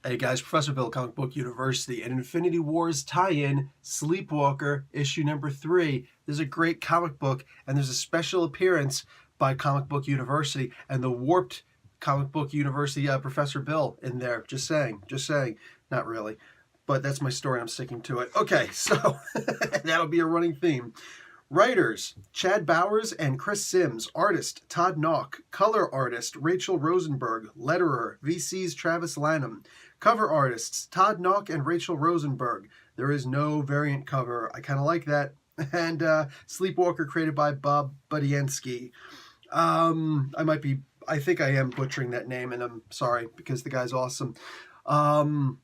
Hey guys, Professor Bill, Comic Book University, an Infinity Wars tie-in, Sleepwalker, issue number 3. There's a great comic book, and there's a special appearance by Comic Book University and the warped Comic Book University Professor Bill in there. Just saying, not really. But that's my story, I'm sticking to it. Okay, so that'll be a running theme. Writers, Chad Bowers and Chris Sims. Artist, Todd Nauck. Color artist, Rachel Rosenberg. Letterer, VC's Travis Lanham. Cover artists, Todd Nauck and Rachel Rosenberg. There is no variant cover. I kind of like that. And Sleepwalker, created by Bob Budiansky. I think I am butchering that name, and I'm sorry, because the guy's awesome. Majorly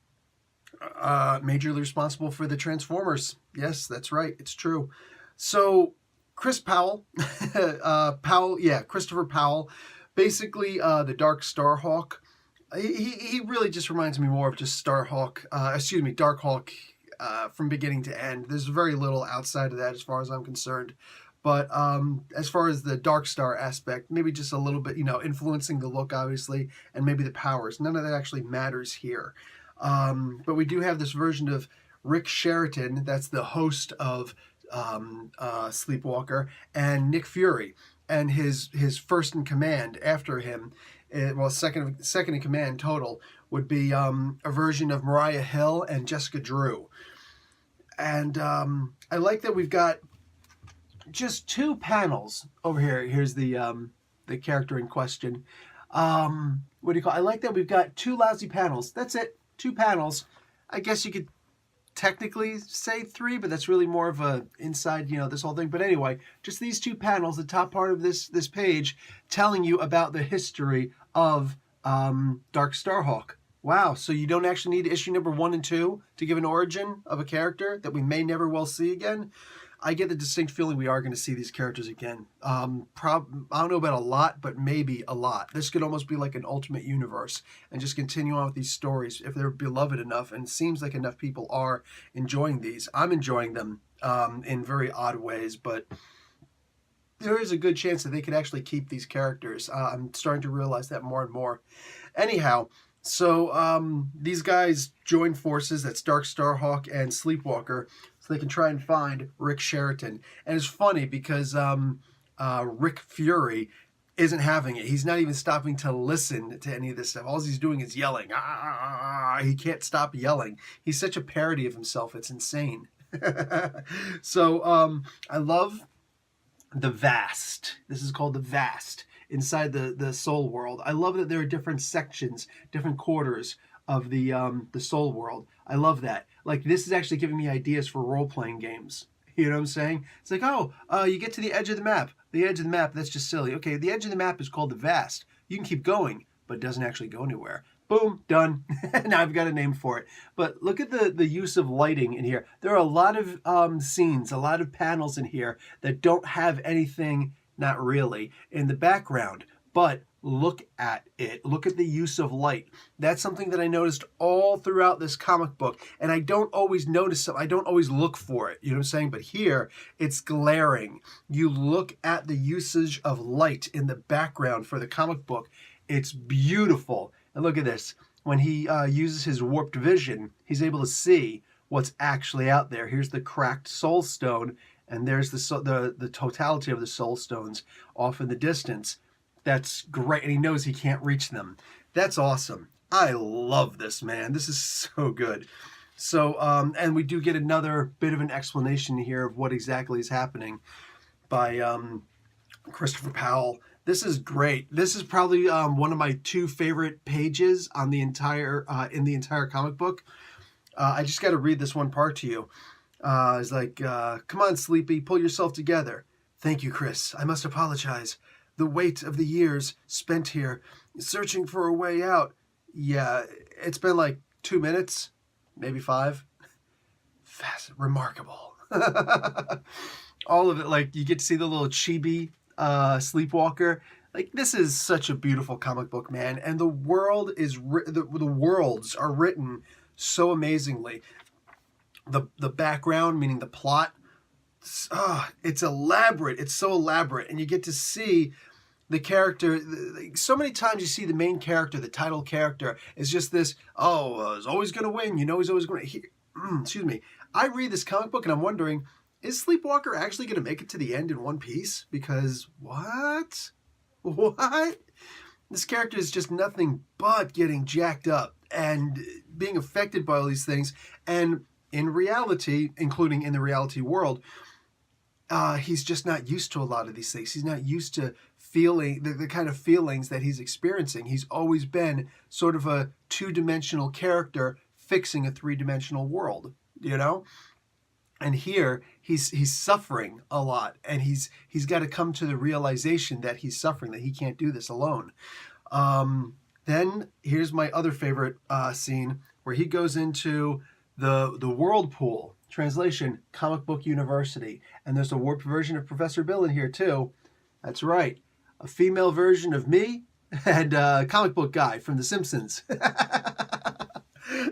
responsible for the Transformers. Yes, that's right. It's true. So, Chris Powell, Christopher Powell, basically the Dark Starhawk. He really just reminds me more of just Darkhawk from beginning to end. There's very little outside of that as far as I'm concerned. But as far as the Dark Star aspect, maybe just a little bit, influencing the look, obviously, and maybe the powers. None of that actually matters here. But we do have this version of Rick Sheraton, that's the host of Sleepwalker, and Nick Fury, and his first in command after him, second in command total, would be a version of Mariah Hill and Jessica Drew. And I like that we've got just 2 panels over here. Here's the character in question. I like that we've got 2 lousy panels. That's it. 2 panels. I guess you could technically say 3, but that's really more of a inside, this whole thing. But anyway, just these 2 panels, the top part of this page, telling you about the history of Dark Starhawk. Wow, so you don't actually need issue number 1 and 2 to give an origin of a character that we may never well see again? I get the distinct feeling we are going to see these characters again. I don't know about a lot, but maybe a lot. This could almost be like an ultimate universe and just continue on with these stories if they're beloved enough, and it seems like enough people are enjoying these. I'm enjoying them in very odd ways, but there is a good chance that they could actually keep these characters. I'm starting to realize that more and more. Anyhow, so these guys join forces. That's Dark Starhawk and Sleepwalker, so they can try and find Rick Sheraton. And it's funny because Rick Fury isn't having it. He's not even stopping to listen to any of this stuff. All he's doing is yelling. He can't stop yelling. He's such a parody of himself. It's insane. So I love the Vast. This is called the Vast. Inside the Soul World. I love that there are different sections, different quarters of the Soul World. I love that. Like, this is actually giving me ideas for role-playing games. You know what I'm saying? It's like, you get to the edge of the map. The edge of the map, that's just silly. Okay, the edge of the map is called the Vast. You can keep going, but it doesn't actually go anywhere. Boom, done. Now I've got a name for it. But look at the use of lighting in here. There are a lot of scenes, a lot of panels in here that don't have anything, not really, in the background, but look at it. Look at the use of light. That's something that I noticed all throughout this comic book, and I don't always notice it. I don't always look for it, you know what I'm saying? But here, it's glaring. You look at the usage of light in the background for the comic book. It's beautiful. And look at this. When he uses his warped vision, he's able to see what's actually out there. Here's the cracked soul stone, and there's the totality of the soul stones off in the distance. That's great, and he knows he can't reach them. That's awesome. I love this, man. This is so good. So, and we do get another bit of an explanation here of what exactly is happening by Christopher Powell. This is great. This is probably one of my 2 favorite pages on the entire in the entire comic book. I just got to read this one part to you. It's like, come on, Sleepy, pull yourself together. Thank you, Chris. I must apologize. The weight of the years spent here, searching for a way out. Yeah, it's been like 2 minutes, maybe 5. Remarkable. All of it, like, you get to see the little chibi Sleepwalker. Like, this is such a beautiful comic book, man. And the world is, the worlds are written so amazingly. The background, meaning the plot, it's elaborate. It's so elaborate, and you get to see the character, so many times you see the main character, the title character, is just this, he's always going to win. You know he's always going to, excuse me. I read this comic book and I'm wondering, is Sleepwalker actually going to make it to the end in one piece? Because what? What? This character is just nothing but getting jacked up and being affected by all these things. And in reality, including in the reality world, he's just not used to a lot of these things. He's not used to feeling the kind of feelings that he's experiencing. He's always been sort of a two-dimensional character fixing a three-dimensional world, you know? And here he's suffering a lot, and he's got to come to the realization that he's suffering, that he can't do this alone. Then here's my other favorite scene where he goes into the whirlpool. Translation, Comic Book University. And there's a warped version of Professor Bill in here too. That's right. A female version of me and Comic Book Guy from The Simpsons.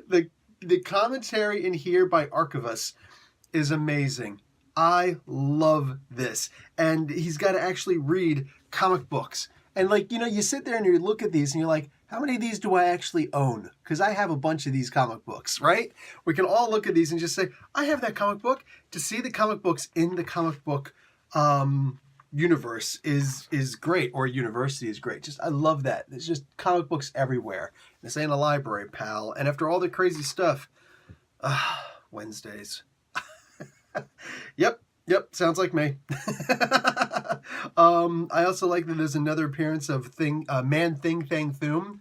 The commentary in here by Archivus is amazing. I love this. And he's got to actually read comic books. And you sit there and you look at these and you're like, how many of these do I actually own? Because I have a bunch of these comic books, right? We can all look at these and just say, I have that comic book. To see the comic books in the comic book universe is great, or university is great. I love that. There's just comic books everywhere. This ain't a library, pal. And after all the crazy stuff, Wednesdays. Yep, sounds like me. I also like that there's another appearance of Man Thing Thang Thum.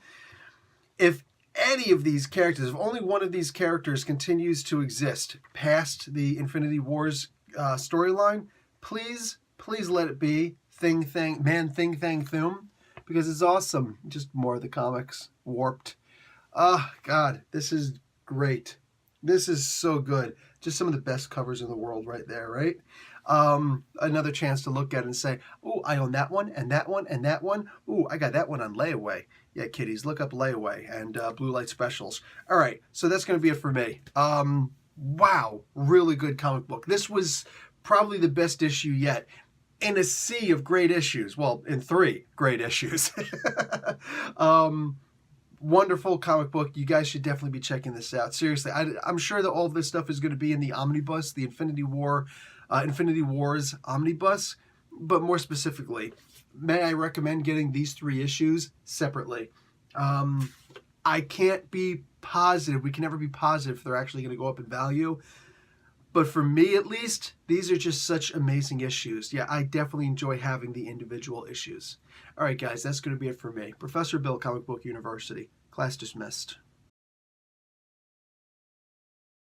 If any of these characters, if only one of these characters continues to exist past the Infinity Wars storyline, please let it be Man Thing Thang Thum, because it's awesome. Just more of the comics warped. God, this is great. This is so good. Just some of the best covers in the world right there, right? Another chance to look at it and say, oh, I own that one, and that one, and that one. Oh, I got that one on layaway. Yeah, kiddies, look up layaway and blue light specials. All right, so that's going to be it for me. Wow, really good comic book. This was probably the best issue yet in a sea of great issues. Well, in 3 great issues. Wonderful comic book. You guys should definitely be checking this out. Seriously, I'm sure that all of this stuff is going to be in the omnibus, the Infinity Wars omnibus. But more specifically, may I recommend getting these 3 issues separately? I can't be positive. We can never be positive if they're actually going to go up in value. But for me, at least, these are just such amazing issues. Yeah, I definitely enjoy having the individual issues. All right, guys, that's going to be it for me. Professor Bill, Comic Book University. Class dismissed.